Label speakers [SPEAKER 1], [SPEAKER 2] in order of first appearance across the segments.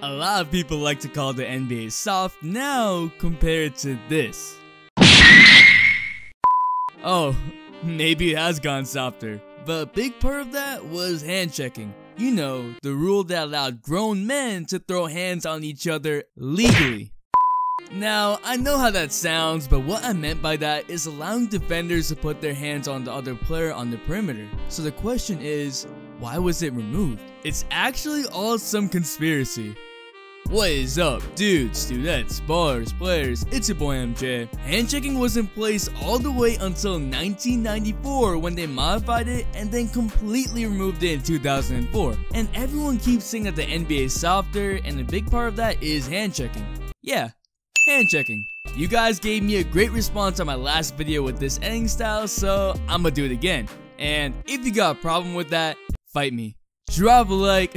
[SPEAKER 1] A lot of people like to call the NBA soft now compared to this. Oh, maybe it has gone softer, but a big part of that was hand checking. You know, the rule that allowed grown men to throw hands on each other legally. Now, I know how that sounds, but what I meant by that is allowing defenders to put their hands on the other player on the perimeter. So the question is, why was it removed? It's actually all some conspiracy. What is up, dudes, dudettes, ballers, players, it's your boy MJ. Handchecking was in place all the way until 1994 when they modified it and then completely removed it in 2004. And everyone keeps saying that the NBA is softer, and a big part of that is handchecking. Yeah, handchecking. You guys gave me a great response on my last video with this ending style, so I'ma do it again. And if you got a problem with that, fight me. Drop a like.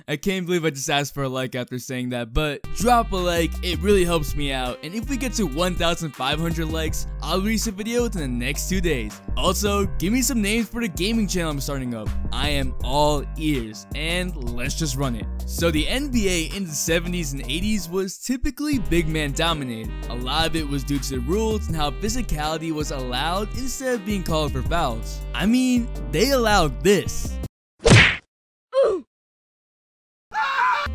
[SPEAKER 1] I can't believe I just asked for a like after saying that, but drop a like, it really helps me out, and if we get to 1,500 likes, I'll release a video within the next 2 days. Also, give me some names for the gaming channel I'm starting up. I am all ears, and let's just run it. So the NBA in the 70s and 80s was typically big man dominated. A lot of it was due to the rules and how physicality was allowed instead of being called for fouls. I mean, they allowed this.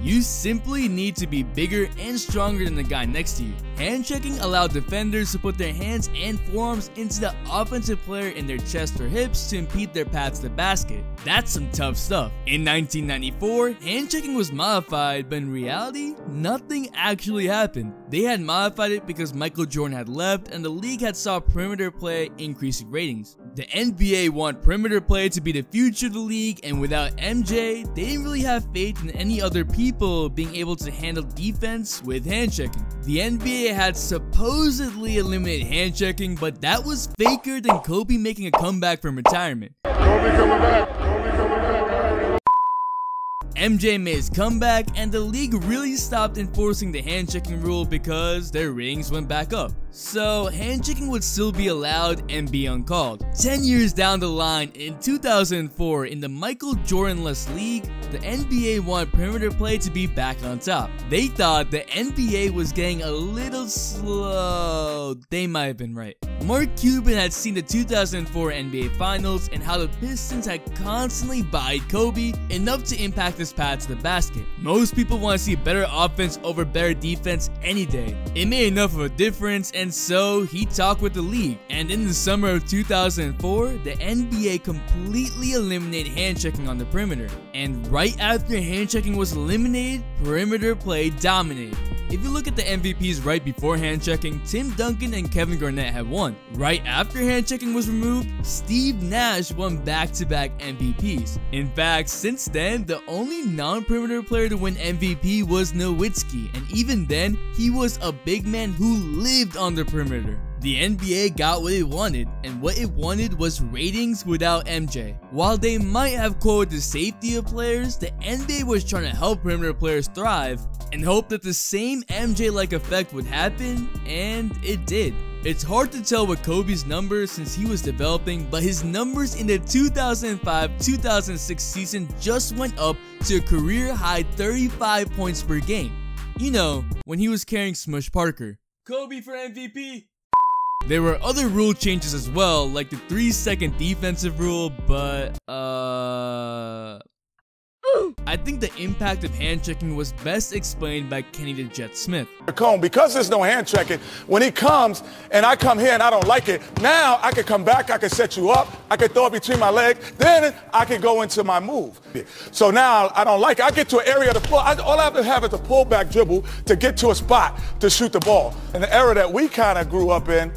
[SPEAKER 1] You simply need to be bigger and stronger than the guy next to you. Hand checking allowed defenders to put their hands and forearms into the offensive player in their chest or hips to impede their path to the basket. That's some tough stuff. In 1994, hand checking was modified, but in reality, nothing actually happened. They had modified it because Michael Jordan had left and the league had saw perimeter play increasing ratings. The NBA want perimeter play to be the future of the league, and without MJ, they didn't really have faith in any other people being able to handle defense with hand checking. The NBA had supposedly eliminated hand checking, but that was faker than Kobe making a comeback from retirement.
[SPEAKER 2] Kobe coming back.
[SPEAKER 1] MJ made his comeback, and the league really stopped enforcing the hand-checking rule because their ratings went back up. So hand-checking would still be allowed and be uncalled. 10 years down the line, in 2004, in the Michael Jordan-less league, the NBA wanted perimeter play to be back on top. They thought the NBA was getting a little slow. They might have been right. Mark Cuban had seen the 2004 NBA Finals and how the Pistons had constantly bodied Kobe enough to impact his path to the basket. Most people want to see better offense over better defense any day. It made enough of a difference, and so he talked with the league. And in the summer of 2004, the NBA completely eliminated hand-checking on the perimeter. And right after hand-checking was eliminated, perimeter play dominated. If you look at the MVPs right before hand-checking, Tim Duncan and Kevin Garnett had won. Right after hand-checking was removed, Steve Nash won back-to-back MVPs. In fact, since then, the only non-perimeter player to win MVP was Nowitzki, and even then, he was a big man who lived on the perimeter. The NBA got what it wanted, and what it wanted was ratings without MJ. While they might have quoted the safety of players, the NBA was trying to help perimeter players thrive and hope that the same MJ-like effect would happen, and it did. It's hard to tell with Kobe's numbers since he was developing, but his numbers in the 2005-2006 season just went up to a career-high 35 points per game. You know, when he was carrying Smush Parker. Kobe for MVP! There were other rule changes as well, like the 3-second defensive rule, but I think the impact of hand-checking was best explained by Kenny the Jet Smith.
[SPEAKER 2] Because there's no hand-checking, when he comes and I come here and I don't like it, now I can come back, I can set you up, I can throw it between my legs, then I can go into my move. So now I don't like it. I get to an area of the floor, all I have to have is a pull-back dribble to get to a spot to shoot the ball. In the era that we kind of grew up in,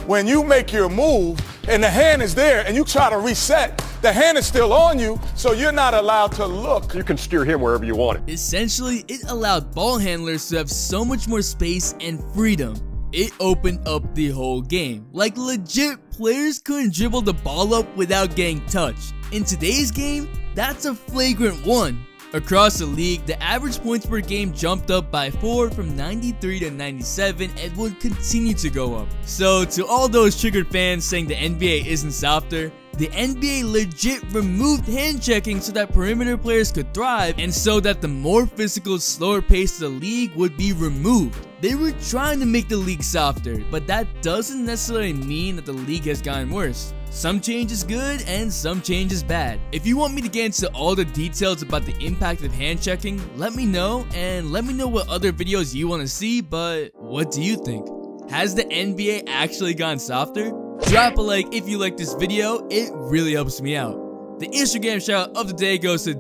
[SPEAKER 2] when you make your move and the hand is there and you try to reset, the hand is still on you, so you're not allowed to look.
[SPEAKER 3] You can steer him wherever you want it.
[SPEAKER 1] Essentially, it allowed ball handlers to have so much more space and freedom. It opened up the whole game. Like legit, players couldn't dribble the ball up without getting touched. In today's game, that's a flagrant one. Across the league, the average points per game jumped up by 4 from 93 to 97 and would continue to go up. So to all those triggered fans saying the NBA isn't softer, The NBA legit removed hand checking so that perimeter players could thrive, and so that the more physical, slower pace of the league would be removed. They were trying to make the league softer, but that doesn't necessarily mean that the league has gotten worse. Some change is good and some change is bad. If you want me to get into all the details about the impact of hand checking, let me know, and let me know what other videos you want to see. But what do you think? Has the NBA actually gone softer? Drop a like if you like this video, it really helps me out. The Instagram shout of the day goes to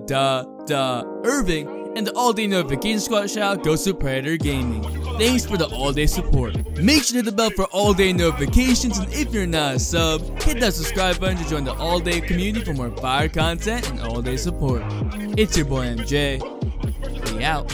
[SPEAKER 1] Irving, and the all-day notification squad shout goes to Predator Gaming. Thanks for the all-day support. Make sure to hit the bell for all-day notifications, and if you're not a sub, hit that subscribe button to join the all-day community for more fire content and all-day support. It's your boy MJ. We out.